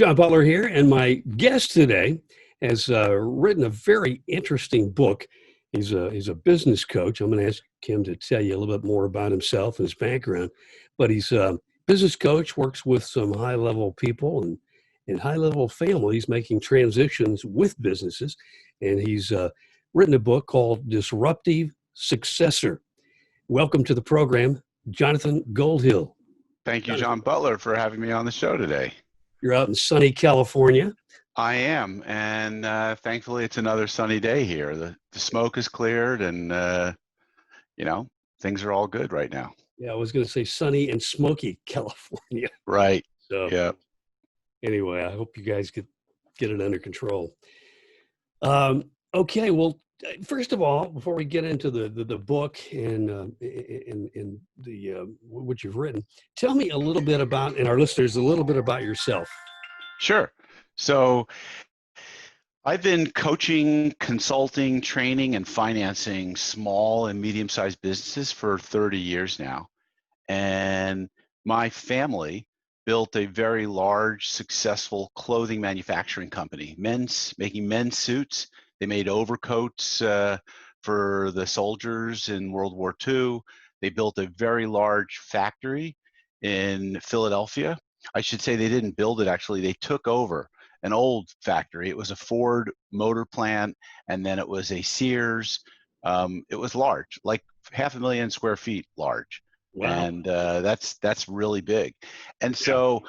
John Butler here, and my guest today has written a very interesting book. He's a business coach. I'm going to ask him to tell you a little bit more about himself and his background. But he's a business coach, works with some high level people and high level families making transitions with businesses. And he's written a book called Disruptive Successor. Welcome to the program, Jonathan Goldhill. Thank you, Jonathan, John Butler, for having me on the show today. you're out in sunny California. I am, and thankfully it's another sunny day here. The smoke is cleared, and you know things are all good right now. Yeah, I was going to say sunny and smoky California. Right. So Yeah. anyway, I hope you guys get it under control. Okay, well, first of all, before we get into the book and what you've written, tell me a little bit about, and our listeners, a little bit about yourself. Sure. So I've been coaching, consulting, training, and financing small and medium-sized businesses for 30 years now. And my family built a very large, successful clothing manufacturing company, making men's suits. They made overcoats for the soldiers in World War II. They built a very large factory in Philadelphia. I should say they didn't build it, actually. They took over an old factory. It was a Ford motor plant, and then it was a Sears. It was large, like 500,000 square feet large. Wow. And that's really big. And Yeah. so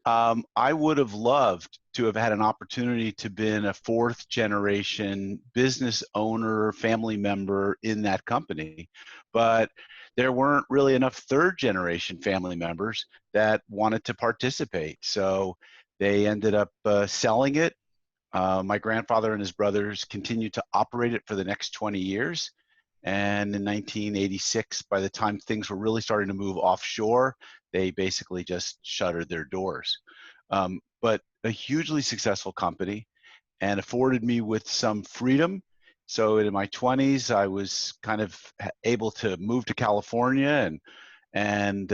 I would have loved to have had an opportunity to been a fourth generation business owner, family member in that company, but there weren't really enough third generation family members that wanted to participate. So they ended up selling it. My grandfather and his brothers continued to operate it for the next 20 years. And in 1986, by the time things were really starting to move offshore, they basically just shuttered their doors. But a hugely successful company and afforded me with some freedom. So in my 20s, I was kind of able to move to California and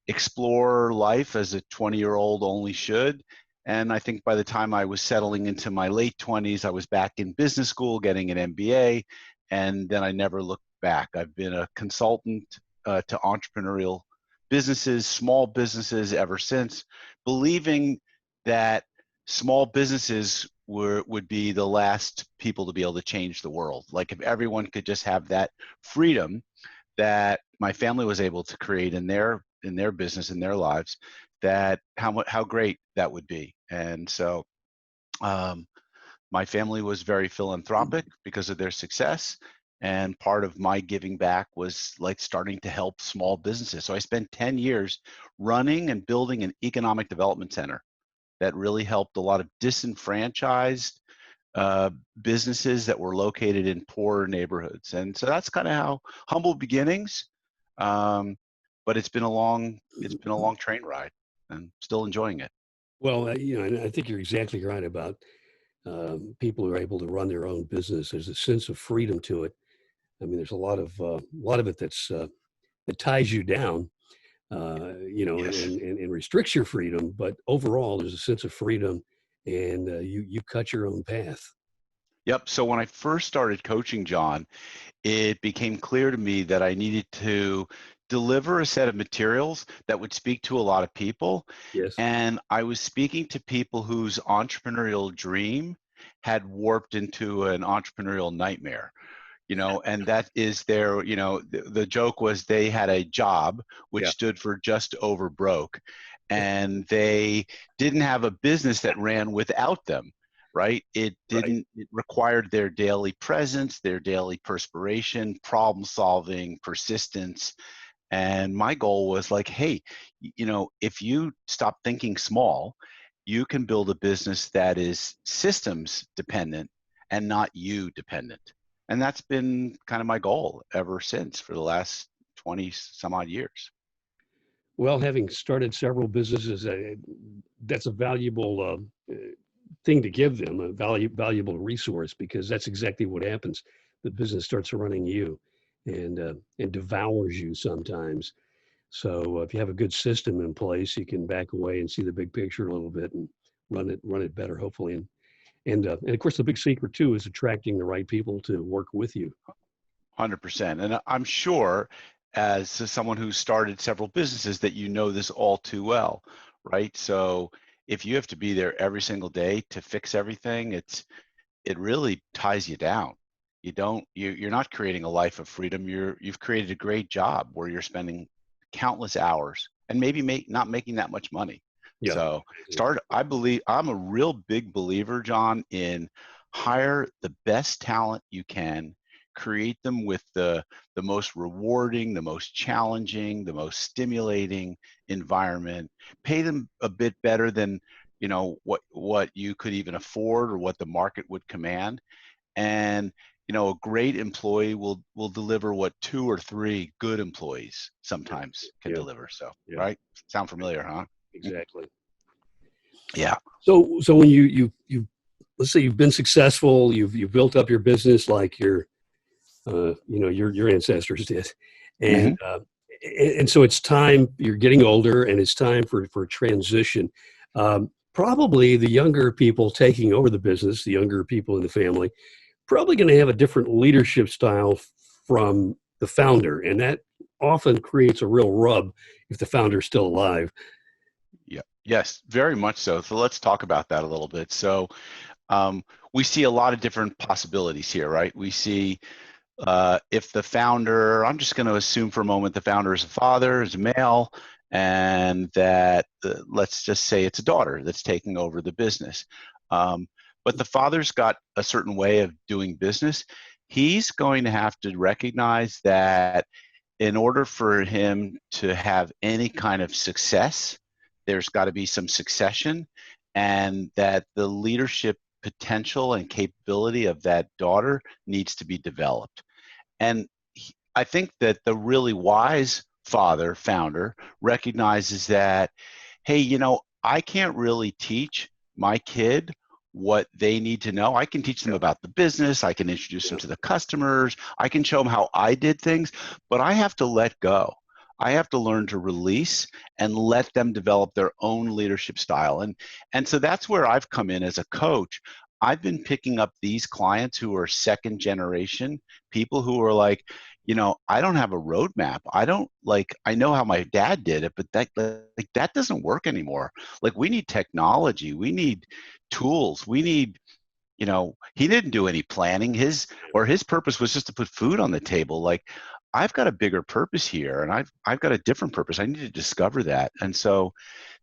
explore life as a 20-year-old only should. And I think by the time I was settling into my late 20s, I was back in business school getting an MBA. And then I never looked back. I've been a consultant to entrepreneurial businesses, small businesses ever since, believing that small businesses would be the last people to be able to change the world. Like if everyone could just have that freedom that my family was able to create in their business, in their lives, that how great that would be. And so my family was very philanthropic because of their success. And part of my giving back was like starting to help small businesses. So I spent 10 years running and building an economic development center that really helped a lot of disenfranchised businesses that were located in poor neighborhoods. And so that's kind of how humble beginnings, but it's been a long train ride and still enjoying it. Well, and I think you're exactly right about people who are able to run their own business. There's a sense of freedom to it. I mean, there's a lot of it that ties you down, Yes. and restricts your freedom. But overall, there's a sense of freedom, and you cut your own path. Yep. So when I first started coaching, John, it became clear to me that I needed to deliver a set of materials that would speak to a lot of people. Yes. And I was speaking to people whose entrepreneurial dream had warped into an entrepreneurial nightmare. And that is the joke was they had a job which Yeah. stood for just over broke, and they didn't have a business that ran without them, right? It Right. didn't, it required their daily presence, their daily perspiration, problem solving, persistence. And my goal was like, hey, if you stop thinking small, you can build a business that is systems dependent and not you dependent. And that's been kind of my goal ever since for the last 20 some odd years. Well, having started several businesses, that's a valuable thing to give them, a valuable resource, because that's exactly what happens. The business starts running you and devours you sometimes. So if you have a good system in place, you can back away and see the big picture a little bit and run it better, hopefully. And of course, the big secret too is attracting the right people to work with you. 100%. And I'm sure, as someone who started several businesses, that you know this all too well, right? So if you have to be there every single day to fix everything, it really ties you down. You're not creating a life of freedom. You've created a great job where you're spending countless hours and maybe not making that much money. Yeah. So I believe, I'm a real big believer, John, in hire the best talent you can, create them with the most rewarding, the most challenging, the most stimulating environment, pay them a bit better than what you could even afford or what the market would command. And a great employee will deliver what 2 or 3 good employees sometimes can deliver. So right, sound familiar, huh? Exactly. Yeah. So when you let's say you've been successful, you've built up your business like your ancestors did, Mm-hmm. and so it's time. You're getting older, and it's time for transition. Probably the younger people taking over the business, the younger people in the family, probably going to have a different leadership style from the founder, and that often creates a real rub if the founder's still alive. Yeah. Yes, very much so. So let's talk about that a little bit. So we see a lot of different possibilities here, right? We see if the founder, I'm just going to assume for a moment the founder is a father, is a male, and that let's just say it's a daughter that's taking over the business. But the father's got a certain way of doing business. He's going to have to recognize that in order for him to have any kind of success, there's got to be some succession, and that the leadership potential and capability of that daughter needs to be developed. And I think that the really wise founder recognizes that, hey, I can't really teach my kid what they need to know. I can teach them about the business. I can introduce them to the customers. I can show them how I did things, but I have to let go. I have to learn to release and let them develop their own leadership style. And so that's where I've come in as a coach. I've been picking up these clients who are second generation people who are like, I don't have a roadmap. I know how my dad did it, but that doesn't work anymore. Like, we need technology. We need tools. We need, he didn't do any planning. His purpose was just to put food on the table. Like, I've got a bigger purpose here, and I've got a different purpose. I need to discover that. And so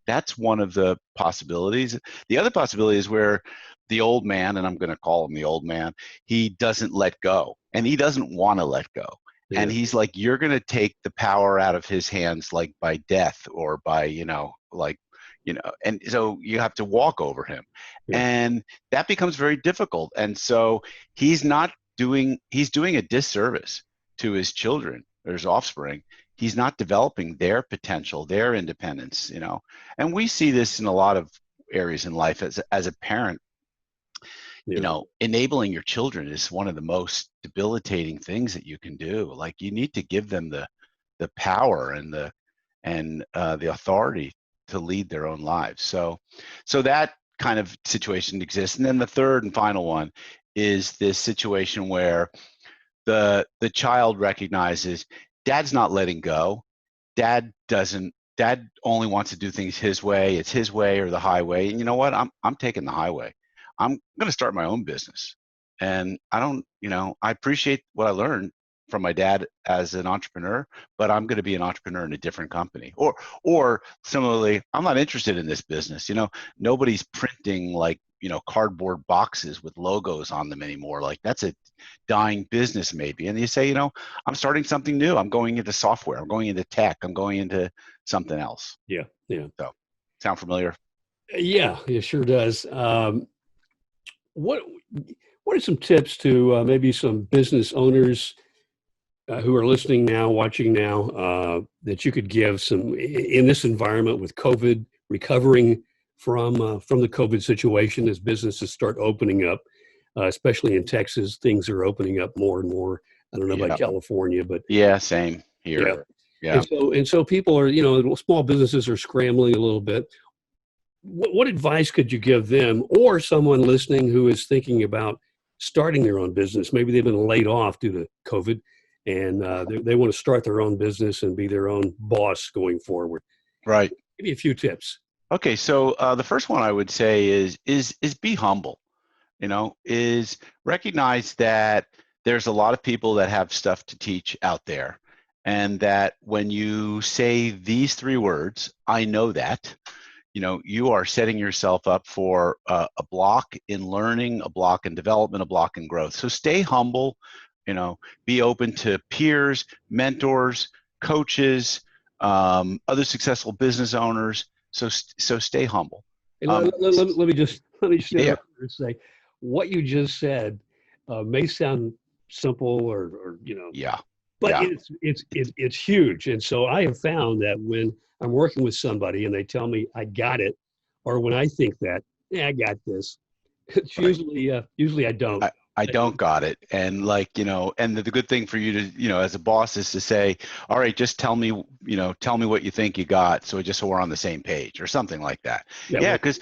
that's one of the possibilities. The other possibility is where the old man, and I'm going to call him the old man, he doesn't let go, and he doesn't want to let go. Yeah. And he's like, you're going to take the power out of his hands, like by death or by, and so you have to walk over him. Yeah. And that becomes very difficult. And so he's doing a disservice to his children or his offspring. He's not developing their potential, their independence, and we see this in a lot of areas in life. As a parent, enabling your children is one of the most debilitating things that you can do. Like, you need to give them the power and the authority to lead their own lives. So that kind of situation exists. And then the third and final one is this situation where the child recognizes dad's not letting go. Dad only wants to do things his way. It's his way or the highway. And you know what? I'm taking the highway. I'm going to start my own business. And I appreciate what I learned from my dad as an entrepreneur, but I'm going to be an entrepreneur in a different company. Or similarly, I'm not interested in this business. Nobody's printing like, cardboard boxes with logos on them anymore. Like, that's a dying business maybe. And you say, I'm starting something new. I'm going into software. I'm going into tech. I'm going into something else. Yeah. So, sound familiar? Yeah, it sure does. What are some tips to maybe some business owners who are listening now, watching now, that you could give some in this environment with COVID, recovering from the COVID situation as businesses start opening up, especially in Texas, things are opening up more and more. I don't know about California, but yeah, same here. Yeah. And so people are, small businesses are scrambling a little bit. what advice could you give them or someone listening who is thinking about starting their own business? Maybe they've been laid off due to COVID, and they want to start their own business and be their own boss going forward. Right. Give me a few tips. Okay, so the first one I would say is be humble. Is recognize that there's a lot of people that have stuff to teach out there, and that when you say these three words, I know that, you are setting yourself up for a block in learning, a block in development, a block in growth. So stay humble, be open to peers, mentors, coaches, other successful business owners. So stay humble. And Um, let me just yeah, interrupt and say, what you just said may sound simple or yeah, but yeah, it's huge. And so I have found that when I'm working with somebody and they tell me I got it, or when I think that, yeah, I got this, it's right. usually I don't. I don't got it. And and the good thing for you to, as a boss is to say, all right, just tell me, tell me what you think you got. So we're on the same page or something like that. Yeah, Yeah. well, Because,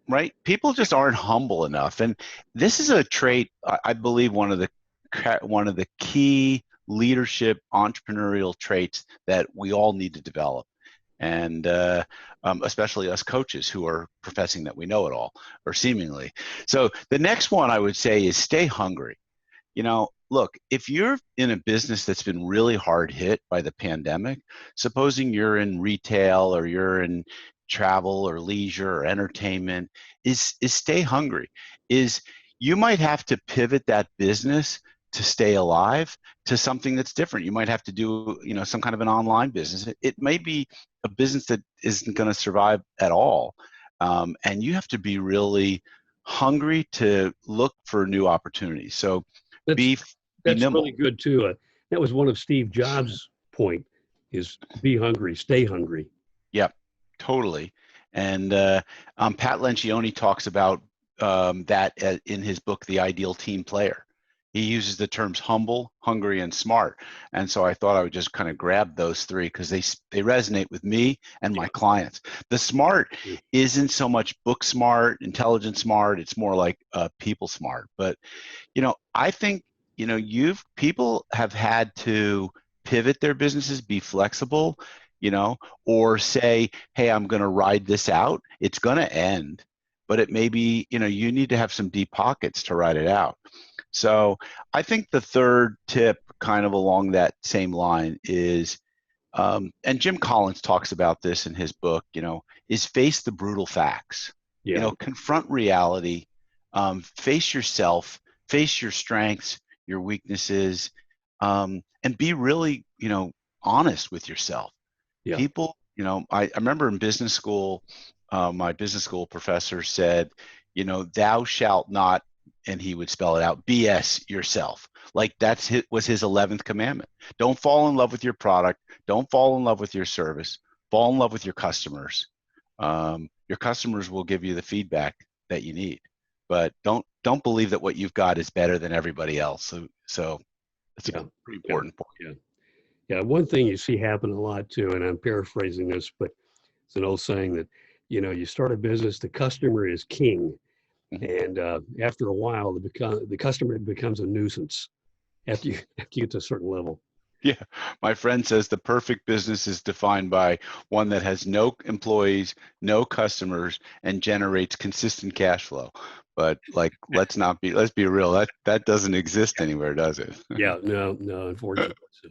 right, people just aren't humble enough. And this is a trait, I believe, one of the key leadership entrepreneurial traits that we all need to develop. And especially us coaches who are professing that we know it all, or seemingly. So the next one I would say is stay hungry. Look, if you're in a business that's been really hard hit by the pandemic, supposing you're in retail or you're in travel or leisure or entertainment, is stay hungry. Is you might have to pivot that business to stay alive to something that's different. You might have to do, some kind of an online business. It may be a business that isn't going to survive at all. And you have to be really hungry to look for new opportunities. So that's be be that's nimble. really good too. That was one of Steve Jobs' point: is be hungry, stay hungry. Yep, totally. And Pat Lencioni talks about that in his book, The Ideal Team Player. He uses the terms humble, hungry, and smart. And so I thought I would just kind of grab those three because they resonate with me and my Yeah. clients. The smart isn't so much book smart, intelligence smart. It's more like people smart. But I think people have had to pivot their businesses, be flexible, or say, hey, I'm going to ride this out. It's going to end, but it may be, you need to have some deep pockets to ride it out. So I think the third tip, kind of along that same line, is, and Jim Collins talks about this in his book, is face the brutal facts. Yeah. Confront reality, face yourself, face your strengths, your weaknesses, and be really, honest with yourself. Yeah. People, I remember in business school, my business school professor said, thou shalt not, and he would spell it out, BS yourself. Like was his 11th commandment. Don't fall in love with your product. Don't fall in love with your service. Fall in love with your customers. Your customers will give you the feedback that you need, but don't believe that what you've got is better than everybody else. So that's a Yeah. pretty Yeah. important point. Yeah. Yeah. One thing you see happen a lot too, and I'm paraphrasing this, but it's an old saying that, you start a business, the customer is king. Mhm. And after a while, the customer becomes a nuisance after you get to a certain level. Yeah, my friend says the perfect business is defined by one that has no employees, no customers, and generates consistent cash flow. But let's be real, that doesn't exist anywhere, does it? Yeah, no, unfortunately. So.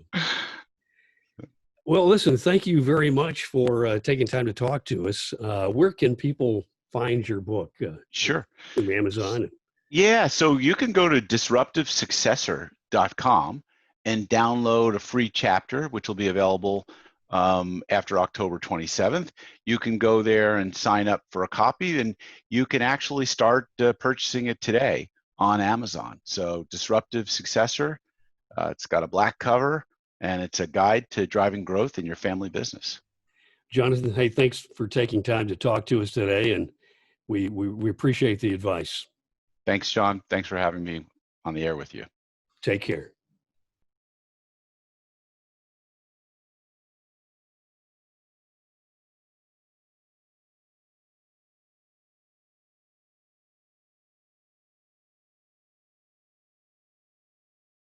Well, listen, thank you very much for taking time to talk to us. Where can people find your book? Sure. Through Amazon? Yeah, so you can go to disruptivesuccessor.com and download a free chapter, which will be available after October 27th. You can go there and sign up for a copy, and you can actually start purchasing it today on Amazon. So Disruptive Successor, it's got a black cover, and it's a guide to driving growth in your family business. Jonathan, hey, thanks for taking time to talk to us today, and we appreciate the advice. Thanks, John. Thanks for having me on the air with you. Take care.